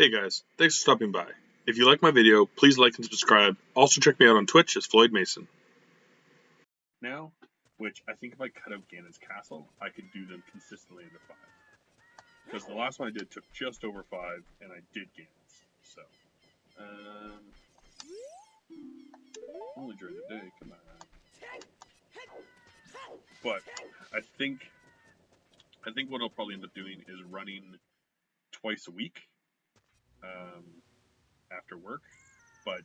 Hey guys, thanks for stopping by. If you like my video, please like and subscribe. Also check me out on Twitch as Floyd Mason. Now, which I think if I cut out Ganon's castle, I could do them consistently under 5. Because the last one I did took just over 5, and I did Ganon's. So, only during the day, come on. But I think what I'll probably end up doing is running twice a week. After work, but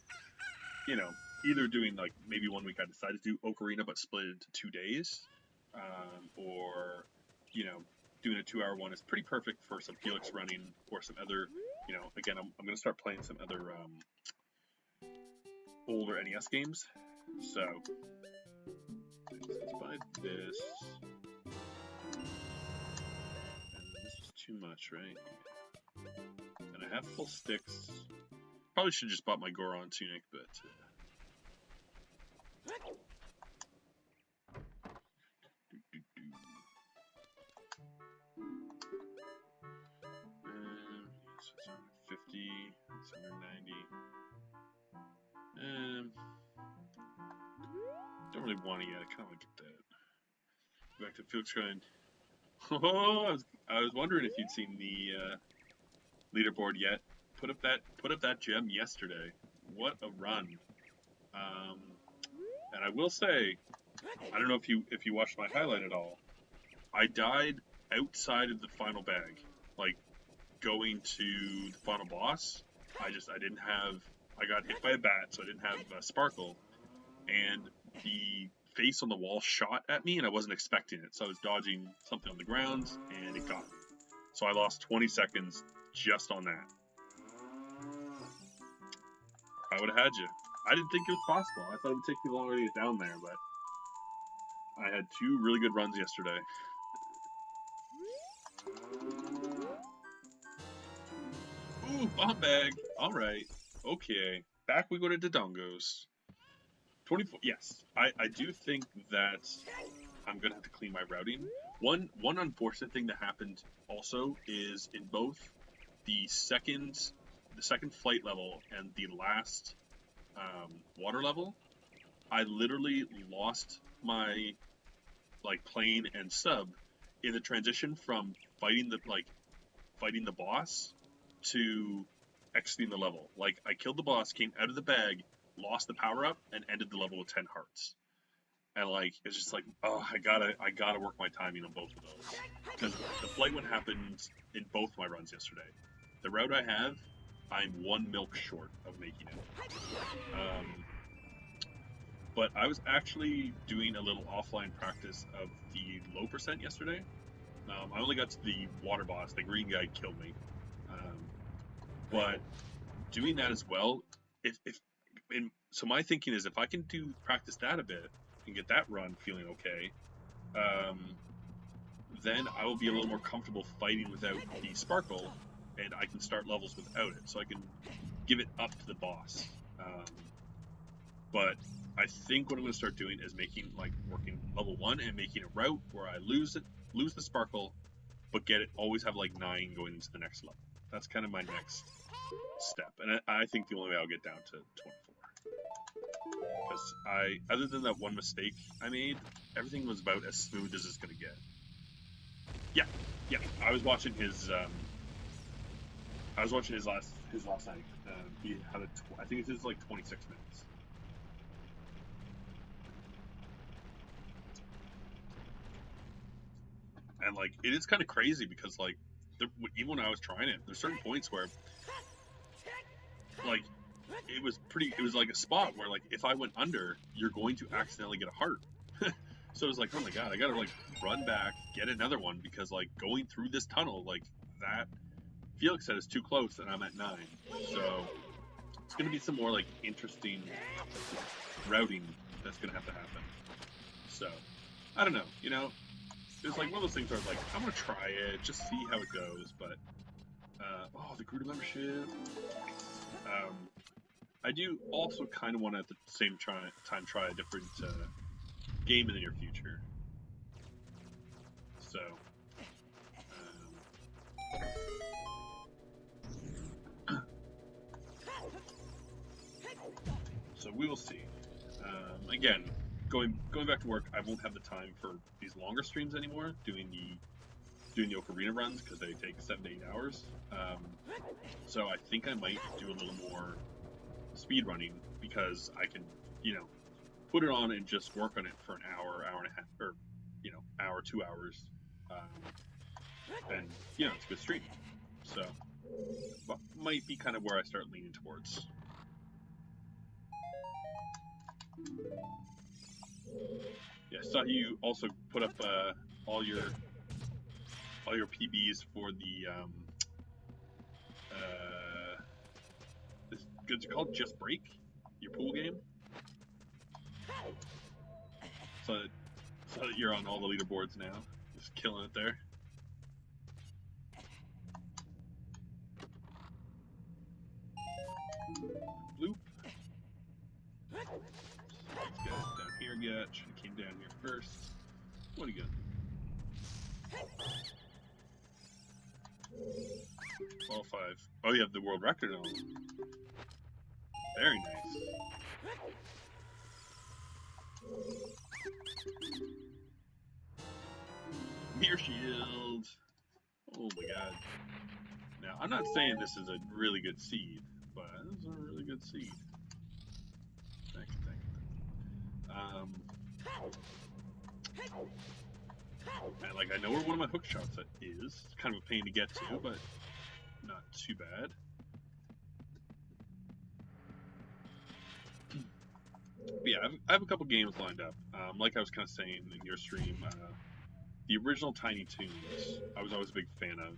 either doing like maybe one week I decided to do Ocarina but split it into 2 days, or doing a 2-hour one is pretty perfect for some Felix running or some other. Again, I'm gonna start playing some other older NES games. So let's buy this, and this is too much, right? And I have full sticks. Probably should have just bought my Goron tunic, but so it's 150, it's 190. Don't really want it yet. I kind of want to get that. Back to Felix Grind. Oh, I was wondering if you'd seen the leaderboard yet. Put up that gem yesterday. What a run! And I will say, I don't know if you watched my highlight at all. I died outside of the final bag, like going to the final boss. I got hit by a bat, so I didn't have Sparkle, and the face on the wall shot at me, and I wasn't expecting it. So I was dodging something on the ground, and it got me. So I lost 20 seconds just on that. I would have had you. I didn't think it was possible. I thought it would take me longer to get down there, but I had 2 really good runs yesterday. Ooh, bomb bag. All right. Okay. Back we go to Dodongos. 24. Yes, I do think that I'm gonna have to clean my routing. One unfortunate thing that happened also is in both the second flight level and the last water level, I literally lost my plane and sub in the transition from fighting the boss to exiting the level. Like, I killed the boss, came out of the bag, lost the power up, and ended the level with 10 hearts. And it's just I gotta work my timing on both of those, because the flight one happened in both my runs yesterday. The route I have, I'm 1 milk short of making it. But I was actually doing a little offline practice of the low percent yesterday. I only got to the water boss. The green guy killed me. But doing that as well, so my thinking is if I can practice that a bit and get that run feeling okay, then I will be a little more comfortable fighting without the Sparkle, and I can start levels without it, so I can give it up to the boss. But I think what I'm going to start doing is working level 1 and making a route where I lose the Sparkle, but always have 9 going into the next level. That's kind of my next step, and I think the only way I'll get down to 24. Because other than that one mistake I made, everything was about as smooth as it's going to get. Yeah. I was watching his last night. He had I think it's 26 minutes. And it is kind of crazy because even when I was trying it, there's certain points where it was like a spot where if I went under, you're going to accidentally get a heart. So it was oh my god, I gotta run back, get another one, because going through this tunnel that Felix said is too close, and I'm at 9. So it's gonna be some more interesting routing that's gonna have to happen. So I don't know, it's one of those things where I'm gonna try it, just see how it goes. But the Gruta membership. I do also kind of want to at the same time try a different game in the near future. So, we will see. Again, going back to work, I won't have the time for these longer streams anymore. Doing the Ocarina runs because they take 7 to 8 hours. So I think I might do a little more speed running because I can, put it on and just work on it for an hour, hour and a half, or hour, 2 hours, and it's a good stream. So might be kind of where I start leaning towards. Yeah, I saw you also put up all your PBs for the is it called Just Break? Your pool game? So that you're on all the leaderboards now. Just killing it there. Bloop. Let's get down here yet. Should have came down here first. What do you got? All 5. Oh, you have the world record on. Very nice. Mirror shield. Oh my god. Now, I'm not saying this is a really good seed, but this is a really good seed. Thank you. And like I know where one of my hook shots is. It's kind of a pain to get to, but not too bad. But yeah, I have a couple games lined up. Like I was kind of saying in your stream, the original Tiny Toons, I was always a big fan of.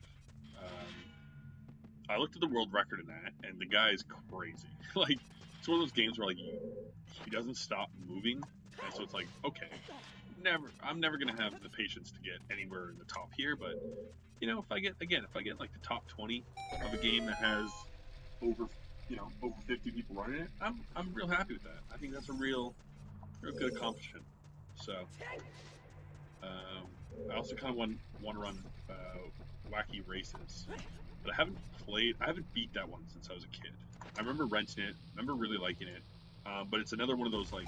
I looked at the world record in that, and the guy is crazy. Like, it's one of those games where like he doesn't stop moving, and so it's like, okay, I'm never gonna have the patience to get anywhere in the top here, but if I get like the top 20 of a game that has over 50 people running it, I'm real happy with that. I think that's a real good accomplishment. So I also kind of want to run wacky races, but I haven't beat that one since I was a kid. I remember renting it, remember really liking it, but it's another one of those like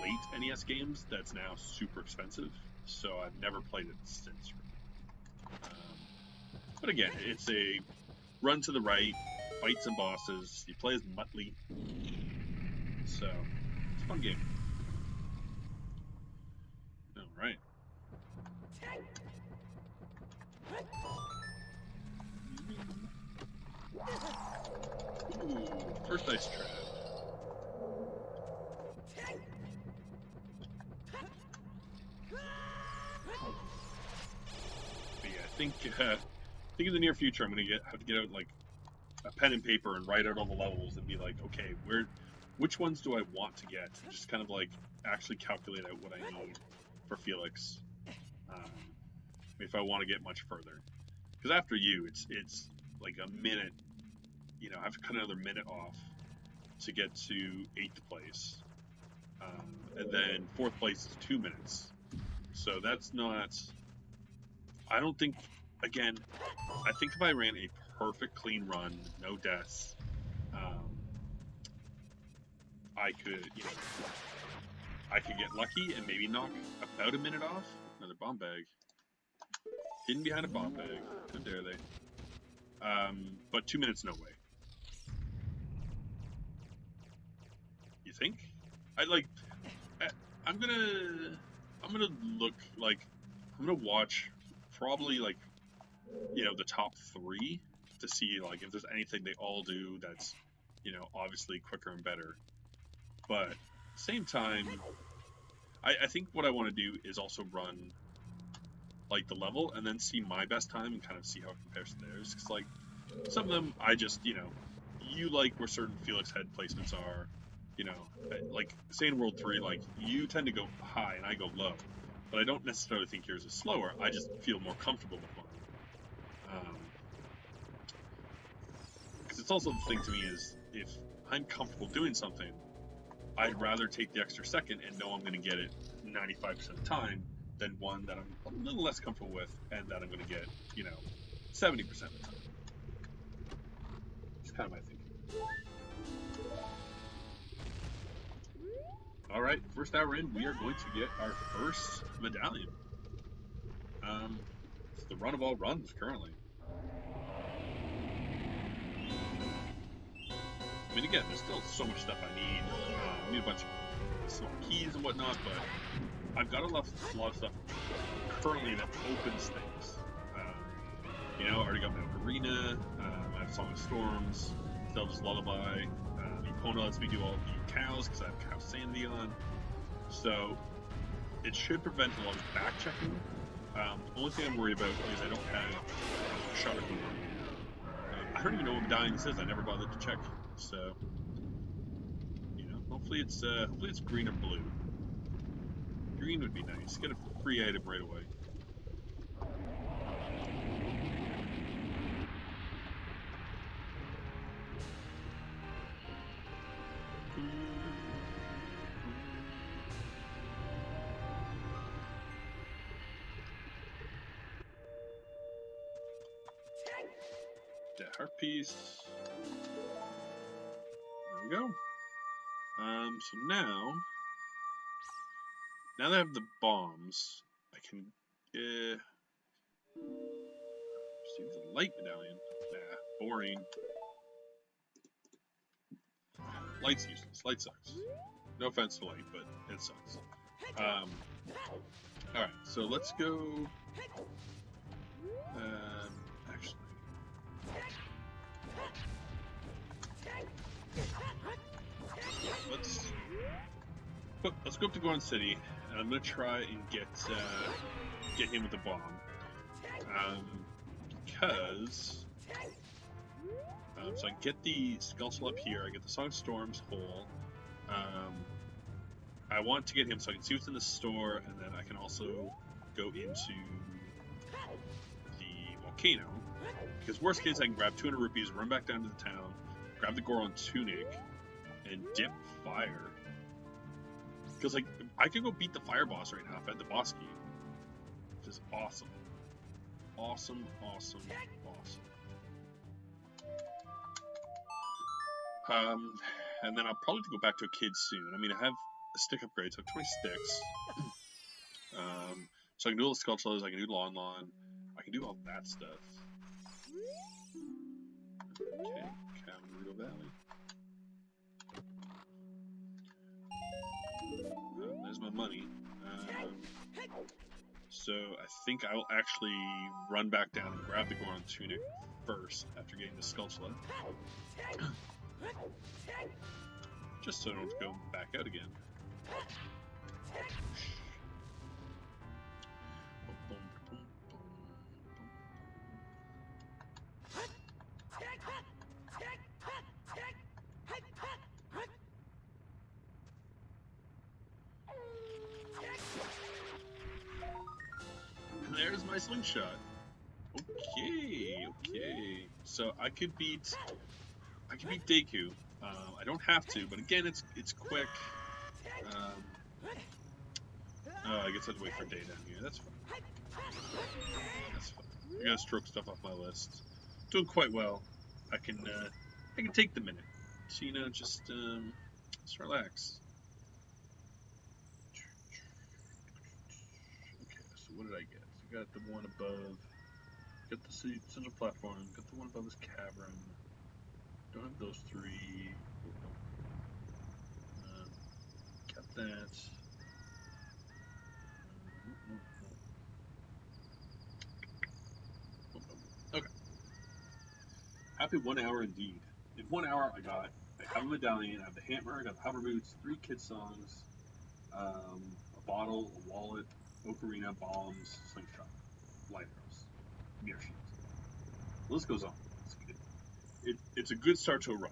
late NES games that's now super expensive, so I've never played it since. But again, it's a run to the right, fight some bosses, you play as Muttley, so it's a fun game. Alright. Ooh, first ice trap. But yeah, I think in the near future I'm gonna have to get out like a pen and paper and write out all the levels and be like, okay, which ones do I want to get? Just kind of like actually calculate out what I need for Felix, if I want to get much further. Because after you, it's like a minute. I have to cut another minute off to get to 8th place, and then 4th place is 2 minutes. So that's not. I don't think. Again, I think if I ran a perfect clean run, no deaths, I could, I could get lucky and maybe knock about a minute off. Another bomb bag. Hidden behind a bomb bag. How dare they? But 2 minutes, no way. You think? I'm gonna look like, I'm gonna watch probably like, the top 3 to see like if there's anything they all do that's, obviously quicker and better. But at the same time, I think what I want to do is also run like the level and then see my best time and kind of see how it compares to theirs. Because like some of them, I just you like where certain Felix head placements are. Like say in World 3, like you tend to go high and I go low, but I don't necessarily think yours is slower. I just feel more comfortable with mine. Because it's also the thing to me is if I'm comfortable doing something, I'd rather take the extra second and know I'm going to get it 95% of the time than one that I'm a little less comfortable with and that I'm going to get, 70% of the time. It's kind of my thinking. Alright, first hour in, we are going to get our first medallion. It's the run of all runs currently. I mean, again, there's still so much stuff I need. I need a bunch of small keys and whatnot, but I've got a lot of stuff currently that opens things. You know, I already got my Ocarina, I have Song of Storms, Zelda's Lullaby, Epona lets me do all the cows because I have Keysanity on. So, it should prevent a lot of back-checking. The only thing I'm worried about is I don't have Shutter Core. I don't even know what medallion this is, I never bothered to check. So, you know, hopefully it's green or blue. Green would be nice. Get a free item right away. The heart piece. There we go. So now that I have the bombs, I can see the light medallion. Nah, boring. Light's useless. Light sucks. No offense to light, but it sucks. Alright, so let's go. Actually. Let's go up to Goron City, and I'm gonna try and get him with the bomb. Because so I get the Skulltula up here, I get the Song of Storms hole. I want to get him so I can see what's in the store, and then I can also go into the volcano. Because worst case, I can grab 200 rupees, run back down to the town, grab the Goron tunic, and dip fire. Because, like, I could go beat the fire boss right now at the boss key. Which is awesome. Awesome, awesome, awesome. And then I'll probably go back to a kid soon. I mean, I have a stick upgrade, so I have 20 sticks. So I can do all the Skulltulas, I can do Lon Lon, I can do all that stuff. Okay, Camarillo Valley. There's my money. So I think I will actually run back down and grab the Goron tunic first after getting the Skulltula. Just so I don't have to go back out again. And there's my slingshot. Okay. So I could beat Deku. I don't have to, but again, it's quick. I guess I have to wait for day down here. That's fine. I gotta stroke stuff off my list. Doing quite well. I can take the minute. So, you know, just relax. Okay, so what did I get? So I got the one above. Got the central platform. Got the one above this cavern. Don't have those three. Got that. Okay. Happy 1 hour indeed. In 1 hour, I have a medallion, I have the hammer, I got the hover boots, 3 kid songs, a bottle, a wallet, ocarina, bombs, slingshot, light arrows, mirror shield. The list goes on. It's a good start to a run.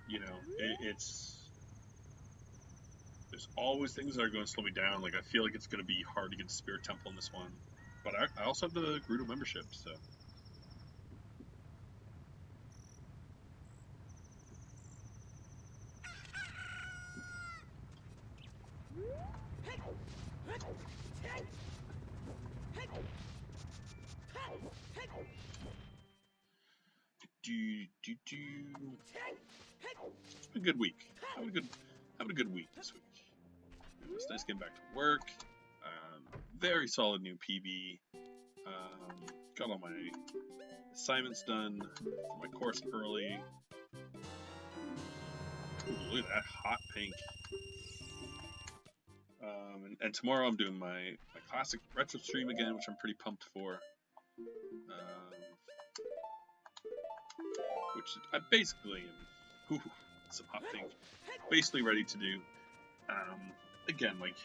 You know, there's always things that are going to slow me down. Like, I feel like it's going to be hard to get the Spirit Temple in this one. But I also have the Gerudo membership, so. It's been a good week. having a good week this week. It was nice getting back to work. Very solid new PB. Got all my assignments done for my course early. Ooh, look at that hot pink. And tomorrow I'm doing my classic retro stream again, which I'm pretty pumped for. Which I basically am. Ooh, some hot pink. Basically ready to do. Again, like,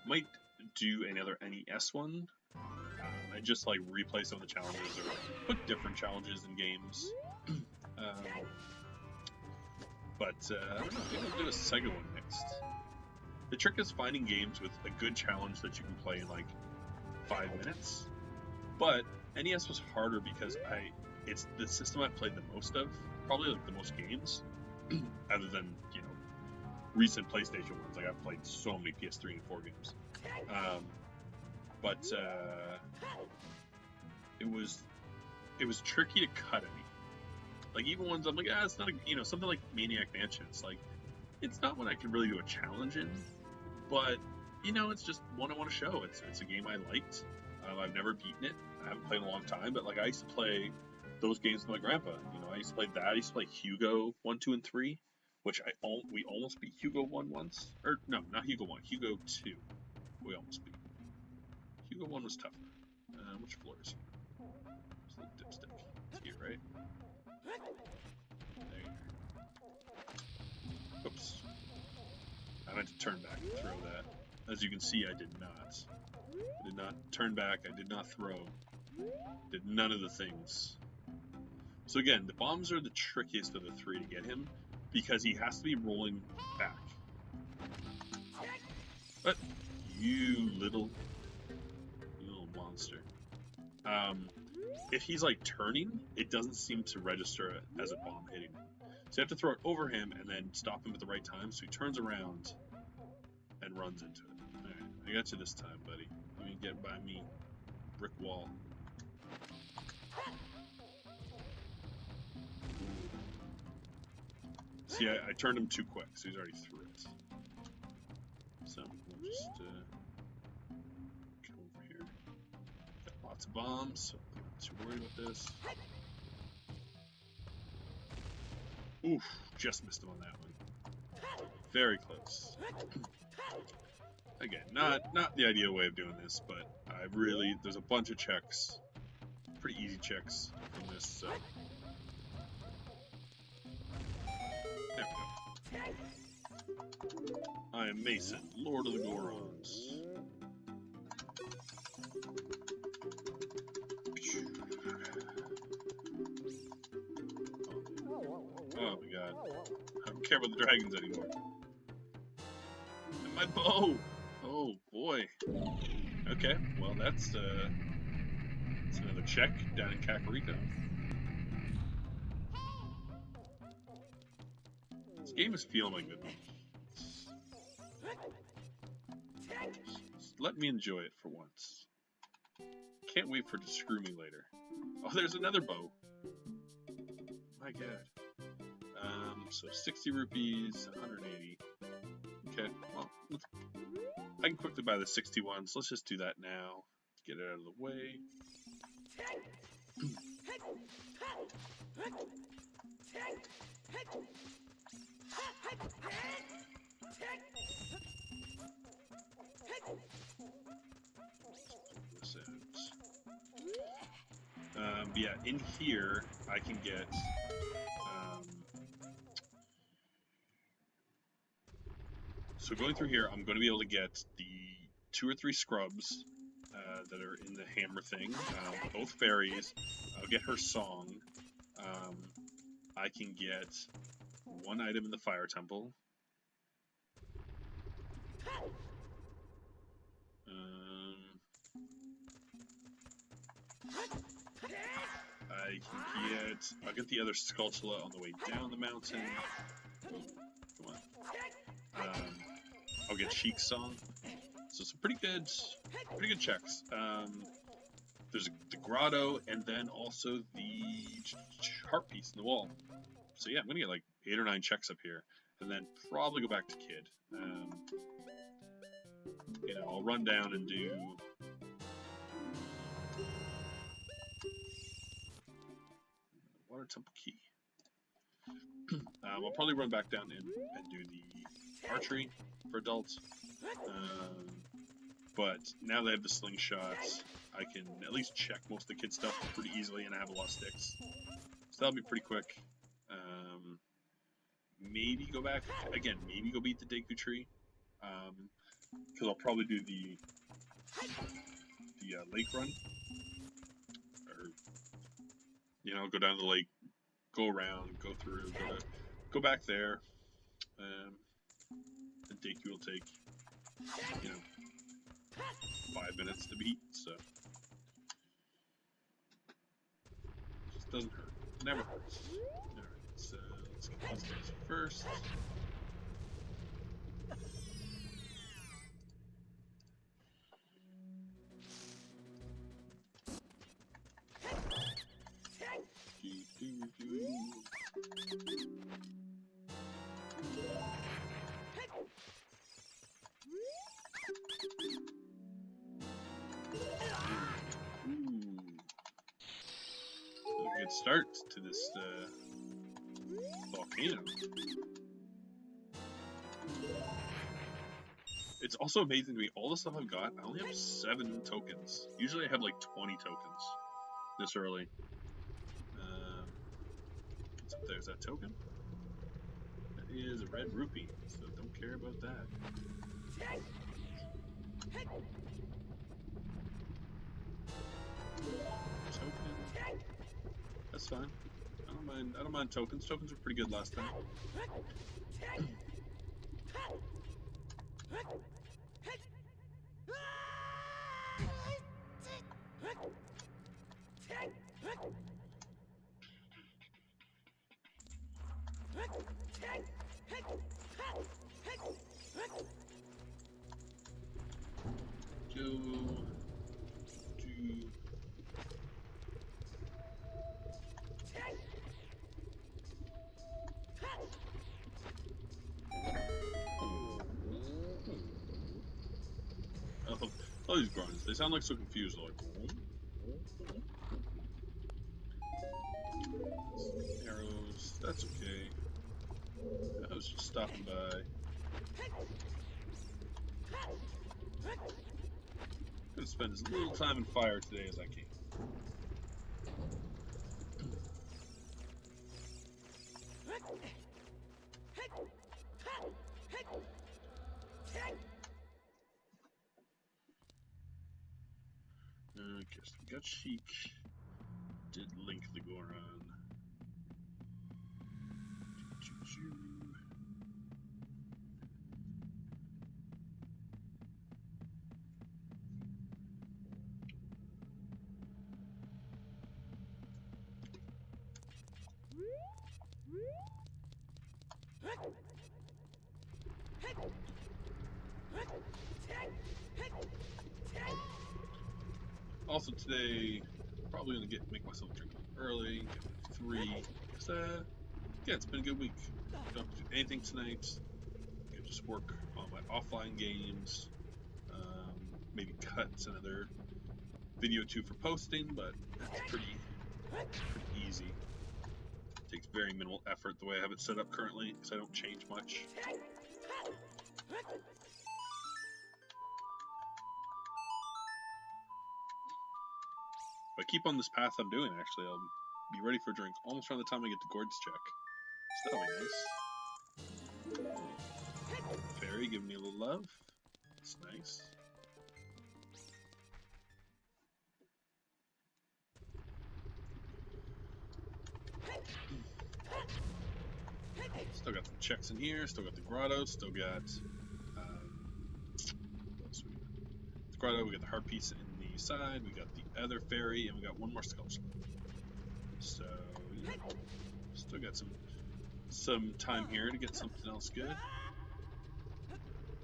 might do another NES one. I just like replay some of the challenges or put different challenges in games. But I don't know, maybe I'll do a Sega one next. The trick is finding games with a good challenge that you can play in like 5 minutes. But NES was harder because it's the system I've played the most of, probably like the most games, other than, you know, recent PlayStation ones. Like I've played so many PS3 and 4 games. But it was tricky to cut any. Like even ones I'm like, it's not a, you know, something like Maniac Mansion. It's like, it's not one I can really do a challenge in, but you know, it's just one I want to show. It's a game I liked. I've never beaten it. I haven't played in a long time, but like I used to play those games with my grandpa. You know, I used to play that. I used to play Hugo 1, 2, and 3, which we almost beat Hugo 1 once. Or no, not Hugo 1, Hugo 2. We almost beat. Hugo 1 was tougher. Which floor is here? It's a little dipstick. It's here, right? There. Oops. I meant to turn back and throw that. As you can see, I did not. I did not turn back, I did not throw. Did none of the things. So again, the bombs are the trickiest of the three to get him, because he has to be rolling back. But you little monster. If he's like turning, it doesn't seem to register as a bomb hitting him. So you have to throw it over him and then stop him at the right time, so he turns around and runs into it. Alright, I got you this time, buddy. You can get by me. Brick wall. See, I turned him too quick, so he's already through it. So, we'll just come over here. Got lots of bombs, so I'm not too worried about this. Oof, just missed him on that one. Very close. Again, not the ideal way of doing this, but there's a bunch of checks. Pretty easy checks from this, so. There we go. I am Mason, Lord of the Gorons. Oh my god. I don't care about the dragons anymore. And my bow! Oh boy. Okay, well that's another check down in Kakariko. This game is feeling like good. Just let me enjoy it for once. Can't wait for it to screw me later. Oh, there's another bow. My god. So 60 rupees, 180. Okay, well, I can quickly buy the 61, so let's just do that now. Get it out of the way. Yeah, in here I can get so going through here, I'm going to be able to get the 2 or 3 scrubs that are in the hammer thing, both fairies. I'll get her song. I can get 1 item in the fire temple. I'll get the other Skulltula on the way down the mountain. Come on. I'll get Sheik's song. So some pretty good checks. There's the grotto, and then also the heart piece in the wall. So yeah, I'm gonna get like 8 or 9 checks up here. and then probably go back to Kid. You know, I'll run down and do Water Temple Key. I'll probably run back down and do the archery for adults. But now they have the slingshots, I can at least check most of the kid stuff pretty easily, and I have a lot of sticks. So that'll be pretty quick. Maybe go back, again, maybe go beat the Deku Tree. Because I'll probably do the lake run. Or, you know, go down the lake, go around, go through, go back there. And Deku will take, you know, 5 minutes to beat, so just doesn't hurt. Never hurts. Alright, so let's get these guys first. Good start to this volcano. It's also amazing to me, all the stuff I've got, I only have 7 tokens. Usually I have like 20 tokens this early. What's up there? Is that token? That is a red rupee, so don't care about that. Token. That's fine. I don't mind tokens. Tokens were pretty good last time. All these grinds, they sound like so confused, like arrows, that's okay. I was just stopping by. Gonna spend as little time in fire today as I can. Okay, so we got Sheik. Did Link the Goron. Also today, probably gonna make myself drink early, get 3. Cause yeah, it's been a good week. Don't have to do anything tonight. I can just work on my offline games. Maybe cut another video or 2 for posting, but that's pretty easy. It takes very minimal effort the way I have it set up currently, because I don't change much. If I keep on this path I'm doing, actually, I'll be ready for a drink almost around the time I get to Gord's check. So that'll be nice. Fairy giving me a little love. That's nice. Still got some checks in here, still got the grotto, still got what else we got? The grotto, we got the heart piece in the side, we got the other fairy, and we got one more skull. So yeah, still got some time here to get something else good.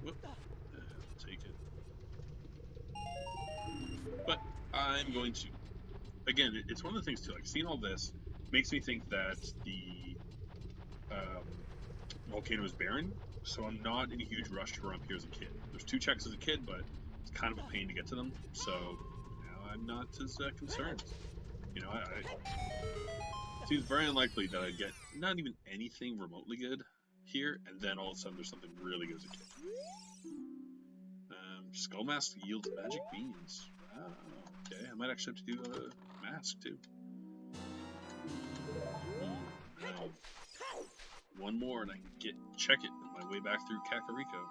Whoop, I'll take it. But I'm going to, again, it's one of the things too, like seeing all this makes me think that the Volcano is barren, so I'm not in a huge rush to run up here as a kid. There's 2 checks as a kid, but it's kind of a pain to get to them, so now I'm not as concerned. You know, it seems very unlikely that I'd get not even anything remotely good here, and then all of a sudden there's something really good as a kid. Skull Mask yields magic beans. Wow, okay, I might actually have to do a mask too. Right. One more and I can check it on my way back through Kakariko.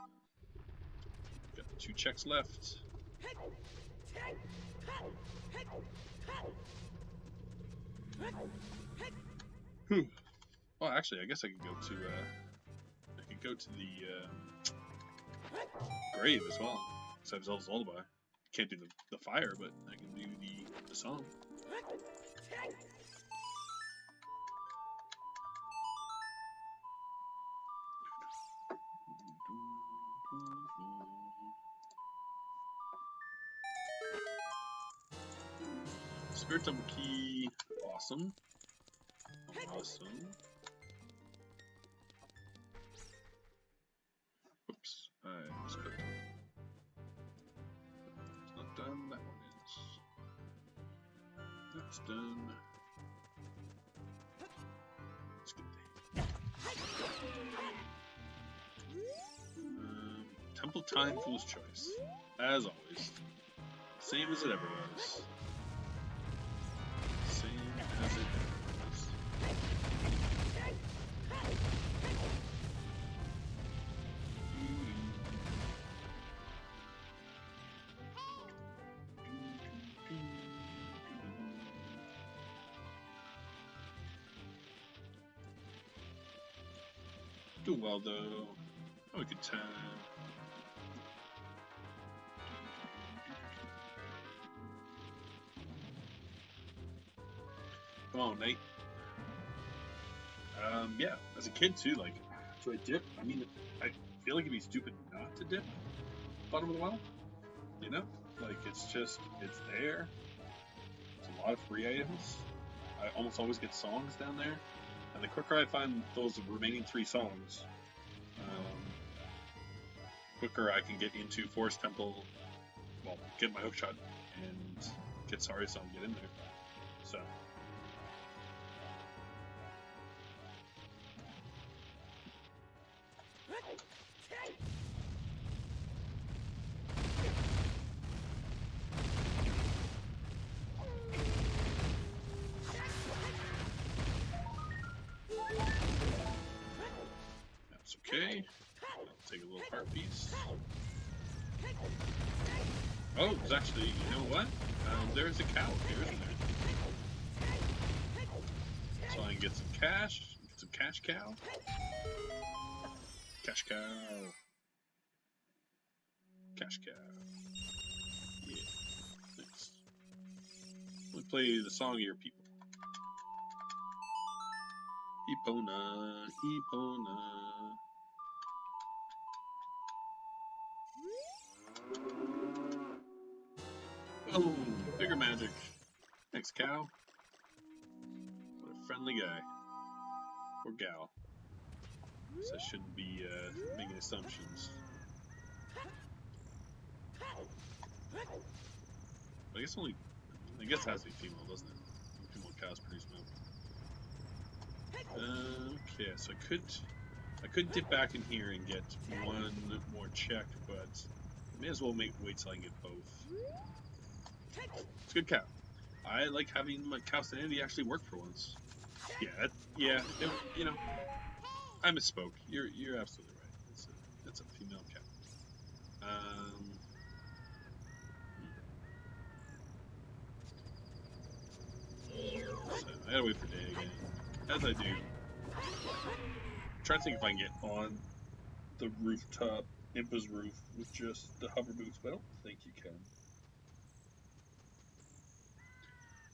Got 2 checks left. Whew. Well, actually, I guess I could go to the grave as well. So I have Zelda's Lullaby. Can't do the fire, but I can do the song. Spirit Temple Key, awesome. Awesome. Oops, I misclicked. It's not done, that one is. That's done. Let's get Temple Time, Fool's Choice. As always. Same as it ever was. Same as it ever was. Doing well though. Have a good time. Come on, Nate. Yeah, as a kid too, like, do I dip? I mean, I feel like it'd be stupid not to dip bottom of the well. You know? Like, it's there. There's a lot of free items. I almost always get songs down there. And the quicker I find those remaining 3 songs, quicker I can get into Forest Temple, well, get my hookshot, and get Sorry Song, get in there. So. That's okay. I'll take a little heart piece. Oh, there's actually, you know what? There's a cow here, isn't there? So I can get some cash. Get some cash cow. Cash cow. Cash cow. Yeah. Thanks. Let me play the song of your people. Epona, Epona. Oh, bigger magic. Thanks, cow. What a friendly guy. Or gal. So I shouldn't be making assumptions. I guess it has to be female, doesn't it? Female cows produce milk. Okay, so I could dip back in here and get one more check, but I may as well wait till I can get both. It's a good cow. I like having my Keysanity actually work for once. Yeah, you know, I misspoke. You're absolutely right. It's a female cow. So I gotta wait for day again. As I do. I'm trying to think if I can get on the rooftop, Impa's roof, with just the hover boots, but I don't think you can.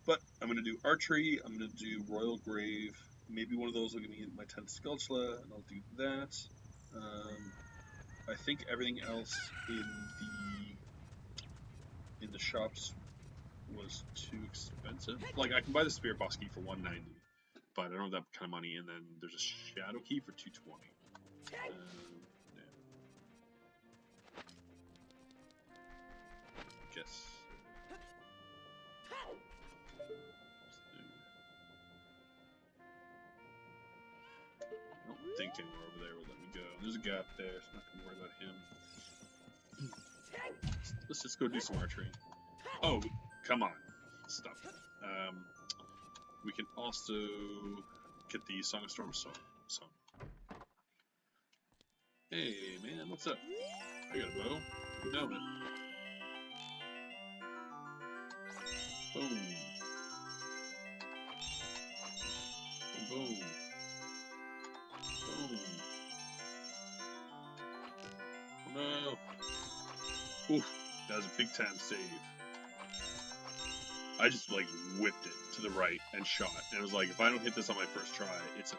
But I'm going to do archery, I'm going to do royal grave, maybe one of those will give me my 10th Skulltula, and I'll do that. I think everything else in the shops was too expensive. Like, I can buy the Spirit Boss key for $190, but I don't have that kind of money, and then there's a Shadow key for $220. Yeah. Guess. I don't think anywhere over there will let me go. There's a gap there, so I'm not gonna worry about him. Let's just go do some archery. Oh, come on. Stop. We can also get the Song of Storm song. Hey, man, what's up? I got a bow. You know it. Boom. Boom, boom. Boom. Oh, no. Oof, that was a big time save. I just, like, whipped it to the right and shot. And it was like, if I don't hit this on my first try, it's a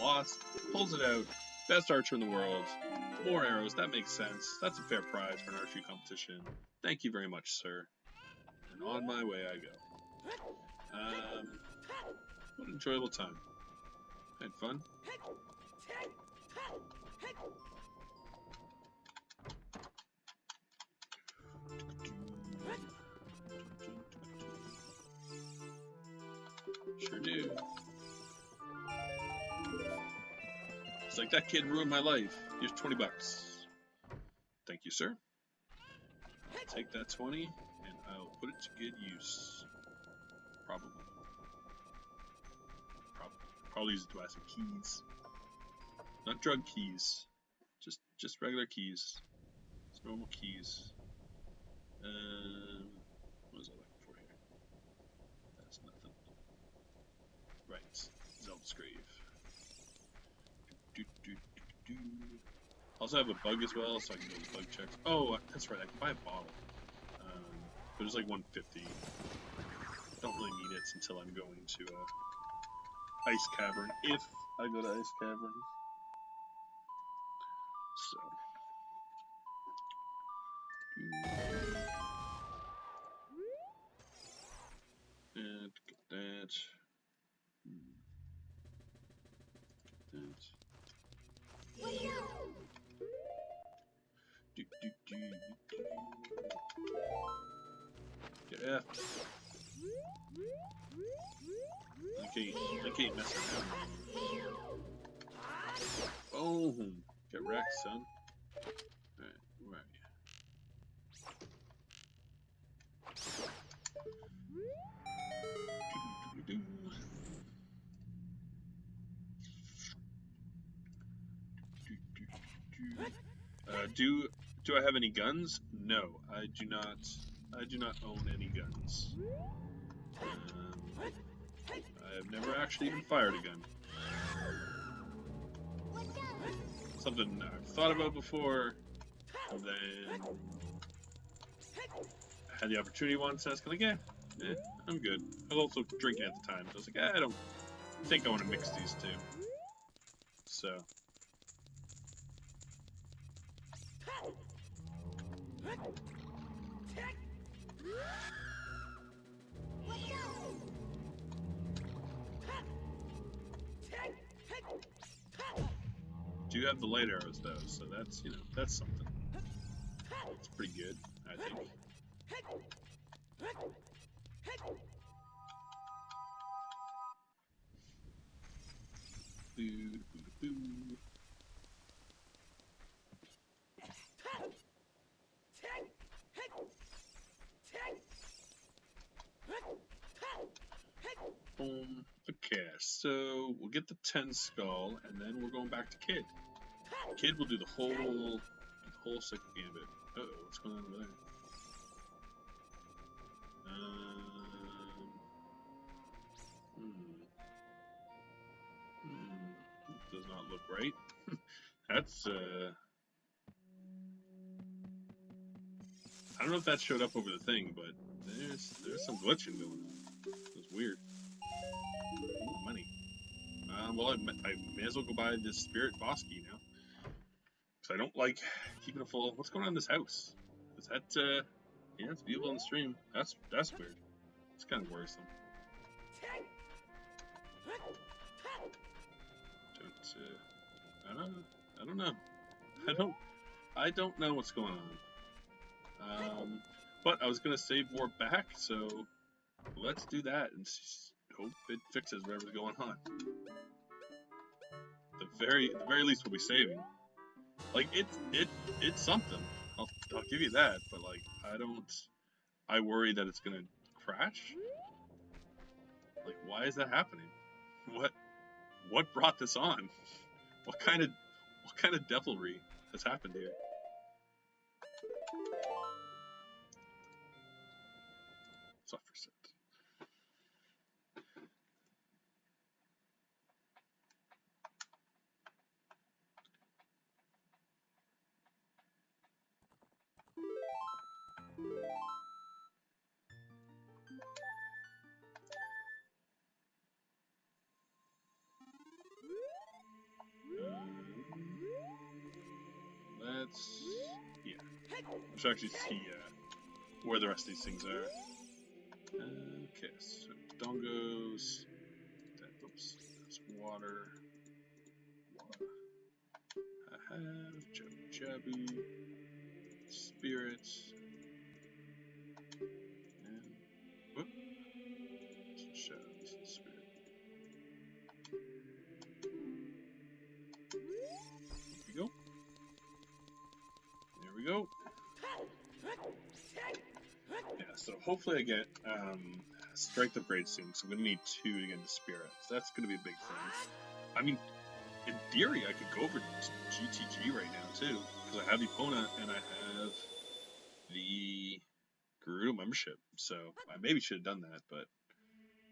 loss. Pulls it out. Best archer in the world. More arrows. That makes sense. That's a fair prize for an archery competition. Thank you very much, sir. And on my way I go. What an enjoyable time. Had fun. Sure do. It's like, that kid ruined my life. Here's 20 bucks. Thank you, sir. I'll take that 20 and I'll put it to good use. Probably use it to buy some keys. Not drug keys. Just regular keys. Just normal keys. What was I looking for here? That's nothing. Right. Zelda's grave. Also have a bug as well, so I can do the bug checks. Oh, that's right, I can buy a bottle. But it's like 150. Don't really need it until I'm going to Ice Cavern, if I go to Ice Cavern. So. And get that. Get F. I can't mess around. Boom. Get wrecked, son. Alright, where are you? Do I have any guns? No, I do not. I do not own any guns. I have never actually even fired a gun. Something I've thought about before, and then I had the opportunity once, and I was kind of like, I'm good. I was also drinking at the time, so I was like, I don't think I want to mix these two. So. Do have the light arrows though, so that's, you know, that's something. It's pretty good, I think. Boom. Okay, so we'll get the 10 skull, and then we're going back to Kid. Kid will do the whole second gambit. Uh-oh, what's going on over there? Does not look right. That's, I don't know if that showed up over the thing, but there's some glitching going on. It's weird. Ooh, money. Well, I may as well go buy this Spirit Boss key now. Because I don't like keeping it full. What's going on in this house? Is that, yeah, it's viewable on the stream. That's weird. It's kind of worrisome. I don't know. I don't know what's going on. But I was gonna save Warp back, so let's do that and hope it fixes whatever's going on. The very least we'll be saving. Like it's something. I'll give you that, but like I worry that it's gonna crash. Like, why is that happening? What brought this on? What kind of devilry has happened here? Soft reset. Let's actually see where the rest of these things are. Okay, so dongos. Oops, that's water. I have Jabu, spirits, and whoop, shadows and spirit. There we go. There we go. Yeah, so hopefully I get strength upgrade soon, so I'm gonna need 2 to get into spirit. So that's gonna be a big thing. I mean, in theory, I could go over GTG right now too, because I have Epona and I have the Gerudo membership. So I maybe should have done that, but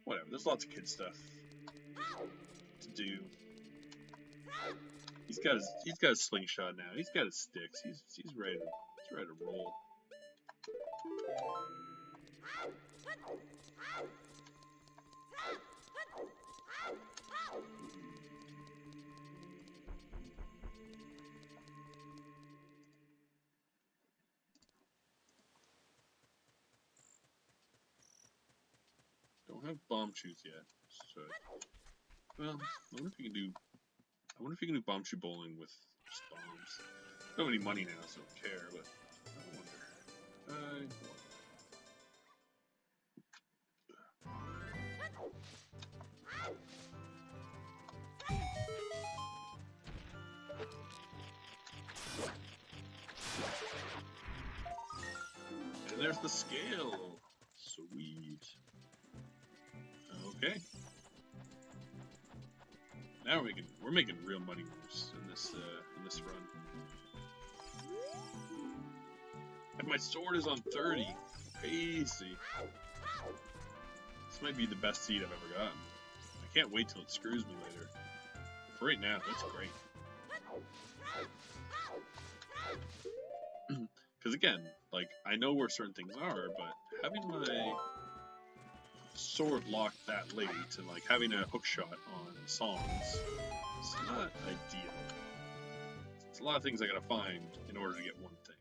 whatever. There's lots of kid stuff to do. He's got his slingshot now. He's got his sticks. He's ready to roll. Don't have bomb shoes yet. So, well, I wonder if you can do bomb shoe bowling with just bombs. I don't have any money now, so I don't care. But I wonder. And there's the scale. Sweet. Okay. Now we're making real money moves in this run. And my sword is on 30. Crazy. This might be the best seed I've ever gotten. I can't wait till it screws me later. For right now, it's great. Because again, like, I know where certain things are, but having my sword locked that late and like having a hook shot on songs, it's not ideal. It's a lot of things I gotta find in order to get one thing.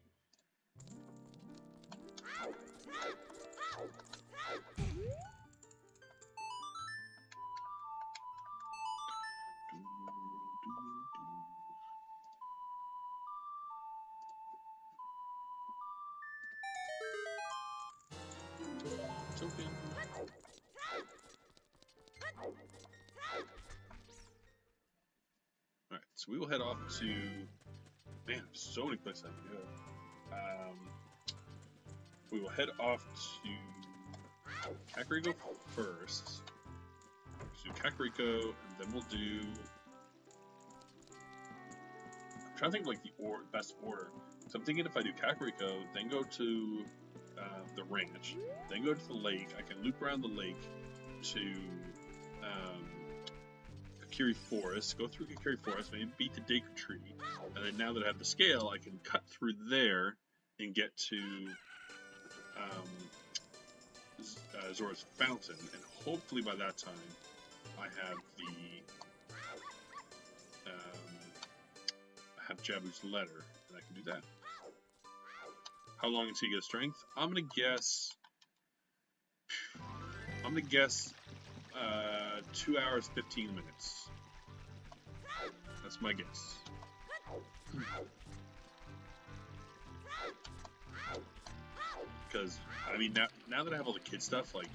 It's okay. Alright, so we will head off to... Man, so many places I can go. We will head off to Kakariko first. So Kakariko, and then we'll do... I'm trying to think of like the best order. So I'm thinking if I do Kakariko, then go to the ranch, then go to the lake. I can loop around the lake to Kakiri Forest, go through Kakiri Forest, maybe beat the Deku Tree, and then now that I have the scale, I can cut through there and get to Zora's Fountain, and hopefully by that time I have Jabu's letter, and I can do that. How long until you get strength? I'm gonna guess 2 hours 15 minutes. That's my guess. Because, I mean, now that I have all the kid stuff, like,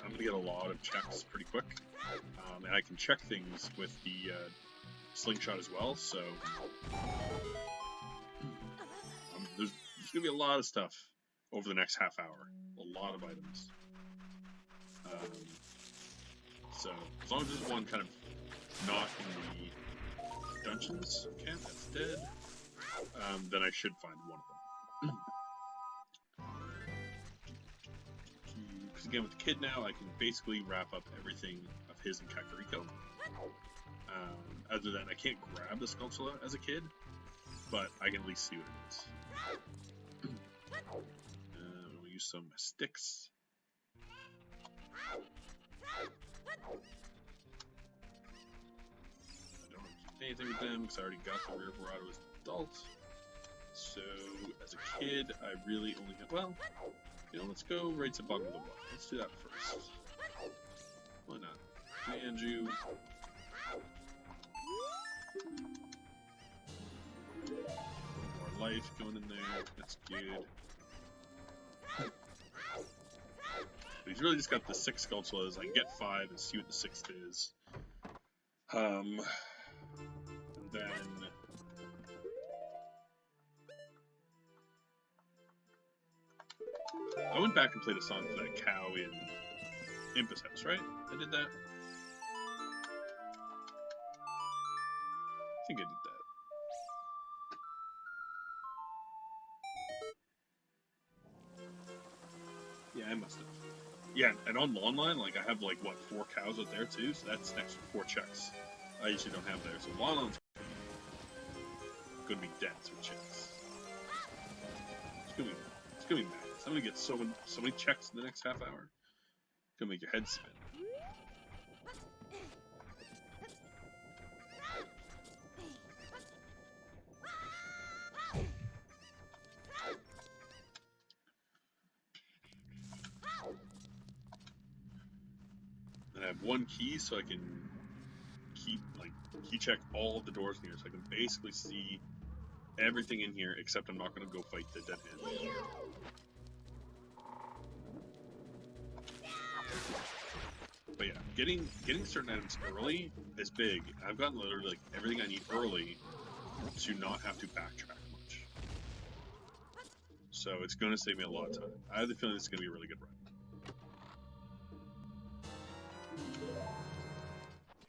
I'm going to get a lot of checks pretty quick. And I can check things with the slingshot as well, so there's going to be a lot of stuff over the next half hour. A lot of items. So, as long as there's one kind of not in the dungeons camp that's dead, then I should find one of them. Because again, with the kid now, I can basically wrap up everything of his and Kakariko. Other than I can't grab the Skulltula as a kid, but I can at least see what it is. We'll use some sticks. I don't do anything with them because I already got the Rear Verado as an adult. So, as a kid, I really only have, well, you know, let's go right to bottom of the block. Let's do that first. Why not? Anju. More life going in there. That's good. But he's really just got the 6 Skulltulas. I can get 5 and see what the 6th is. And then I went back and played a song for that cow in Impus House, right? I did that? I think I did that. Yeah, I must have. Yeah, and on Lawn Line, like, I have, like, what, 4 cows out there, too? So that's an extra 4 checks I usually don't have there. So Lawn Line's gonna be dense with checks. It's gonna be mad. I'm gonna get so many checks in the next half hour. It's gonna make your head spin. And I have 1 key, so I can key check all of the doors in here, so I can basically see everything in here, except I'm not gonna go fight the dead hand. But yeah, getting certain items early is big. I've gotten literally like everything I need early to not have to backtrack much. So it's going to save me a lot of time. I have the feeling it's going to be a really good run.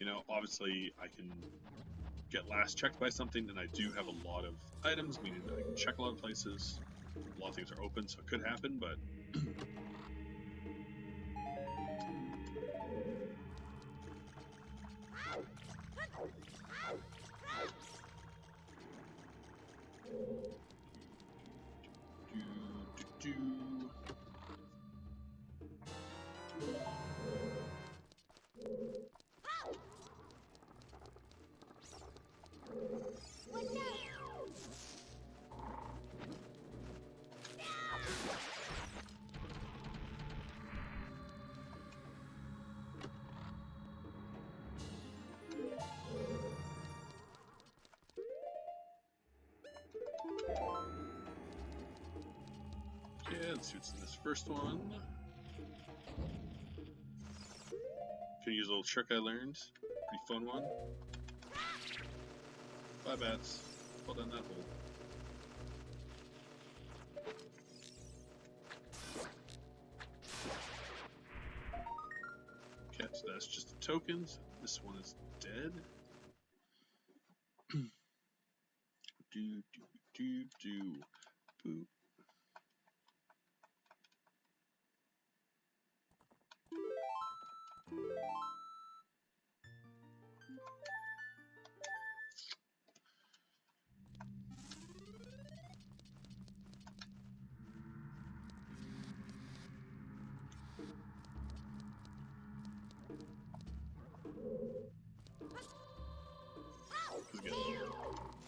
You know, obviously I can get last checked by something, and I do have a lot of items, meaning that I can check a lot of places. A lot of things are open, so it could happen, but let's see what's in this first one. Can use a little trick I learned. Pretty fun one. Bye, bats. Fall down that hole. Okay, so that's just the tokens. This one is dead. Boop.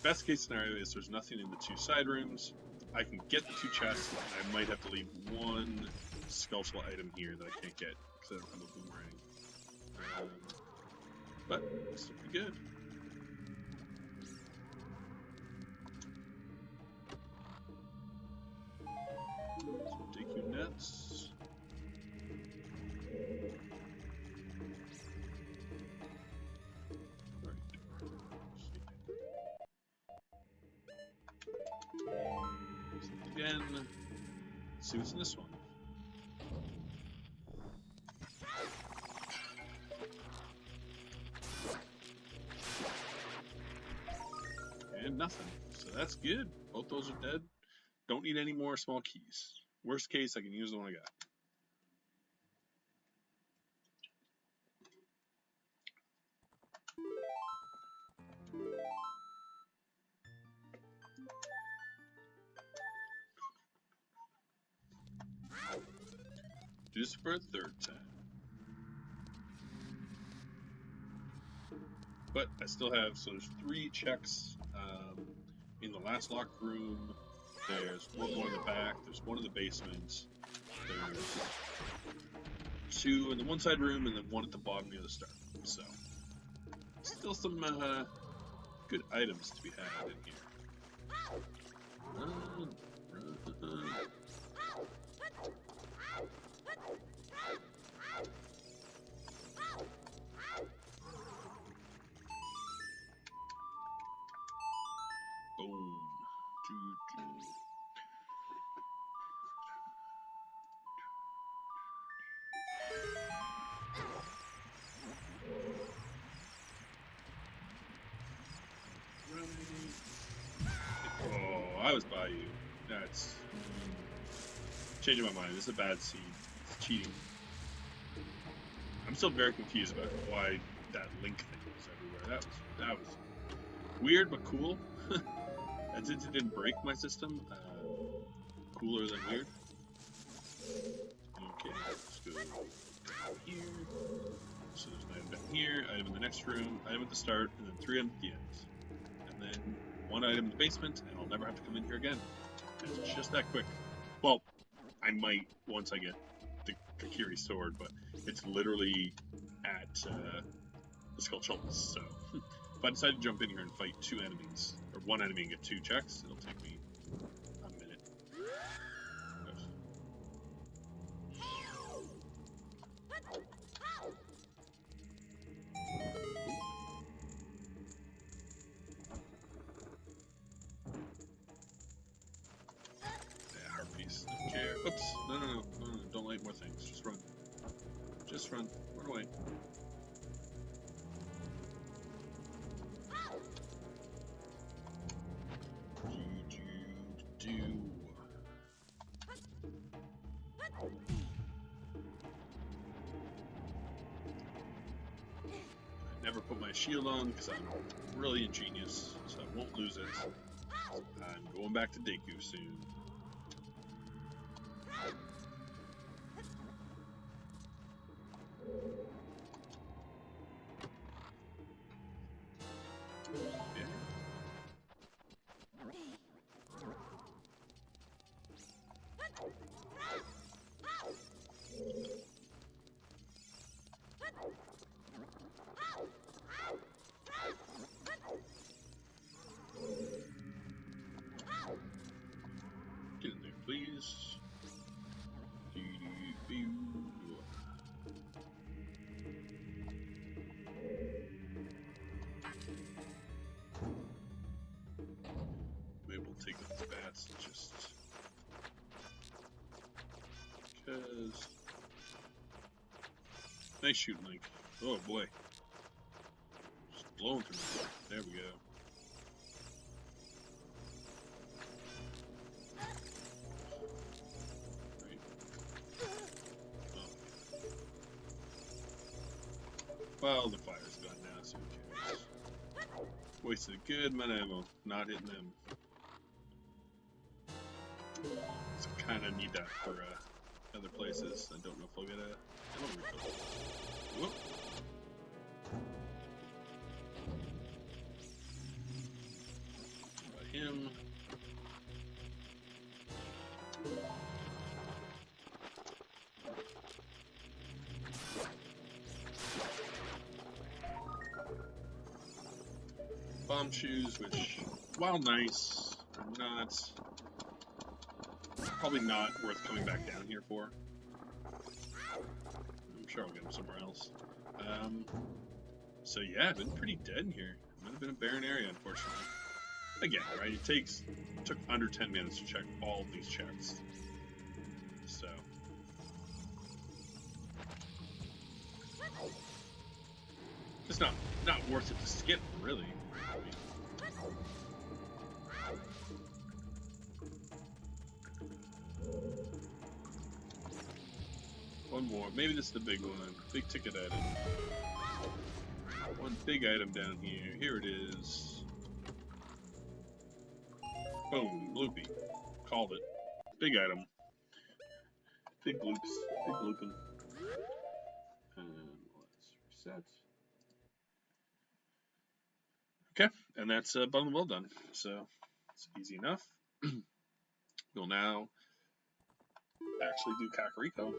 Best case scenario is there's nothing in the 2 side rooms. I can get the 2 chests, and I might have to leave 1 Skulltula item here that I can't get because I don't have a boomerang. But it's still pretty good. again. Let's see what's in this one. And nothing. So that's good. Both those are dead. Don't need any more small keys. Worst case, I can use the one I got. Do this for a third time. But I still have, so there's 3 checks in the last locked room. There's one more in the back. There's one in the basement. There's 2 in the one side room, and then 1 at the bottom near the start. So, still some good items to be had in here. Boom. Oh, I was by you. That's changing my mind. This is a bad scene. It's cheating. I'm still very confused about why that link thing was everywhere. That was weird but cool. And since it didn't break my system, cooler than weird. Okay, let's go down here. So there's an item down here, item in the next room, item at the start, and then 3 items at the end. And then 1 item in the basement, and I'll never have to come in here again. It's just that quick. Well, I might once I get the Kakiri sword, but it's literally at the Skull Schultz, so if I decide to jump in here and fight 2 enemies, or 1 enemy and get 2 checks, it'll take me a minute. Yeah, heart piece, don't care. Oops, no, don't light more things, just run. Just run away. Never put my shield on because I'm really ingenious, so I won't lose it. I'm going back to Deku soon. Get in there, please. Maybe we'll take those bats just because. Nice shooting, Link. Oh boy. Just blowing through me. There we go. Well, the fire's gone now, so who cares? Wasted a good amount of ammo, not hitting them. So kind of need that for other places. I don't know if I'll get a ammo refill. Whoop. By him. Bomb shoes, which, while nice, are probably not worth coming back down here for. I'm sure I'll get them somewhere else. So yeah, I've been pretty dead in here. Might have been a barren area, unfortunately. Again, right? Took under 10 minutes to check all of these checks. So. It's not worth it to skip, really. I mean, one more. Maybe this is the big one. Big ticket item. One big item down here. Here it is. Boom. Bloopy. Called it. Big item. Big bloops. Big blooping. And let's reset. Okay. And that's button well done. So it's easy enough. We'll now actually do Kakariko.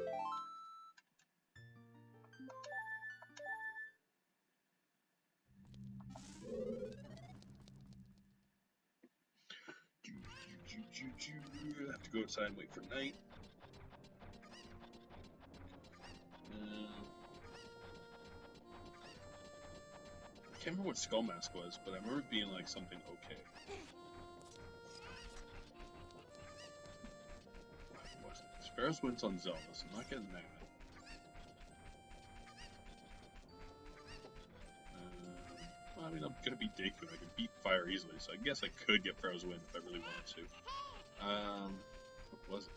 I have to go outside and wait for night. I can't remember what Skull Mask was, but I remember it being like something okay. Sparrow's wins on Zelda, so I'm not getting that. Well, I mean, I'm gonna beat Deku. I can beat Fire easily, so I guess I could get Pharaoh's Wind if I really wanted to. What was it?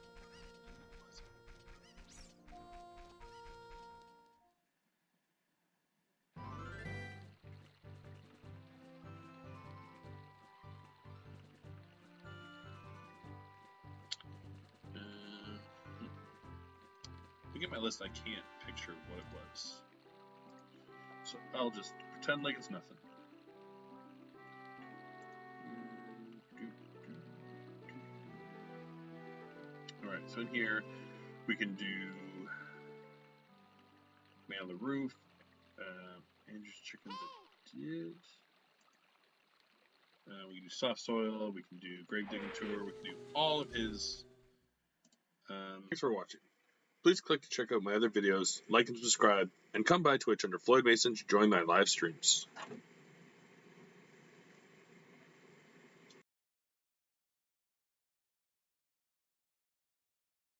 Look at my list, I can't picture what it was. So I'll just pretend like it's nothing. Alright, so in here we can do Man on the Roof, Andrew's Chicken that did. We can do Soft Soil, we can do Grave Digging Tour, we can do all of his. Thanks for watching. Please click to check out my other videos, like and subscribe, and come by Twitch under Floyd Mason to join my live streams.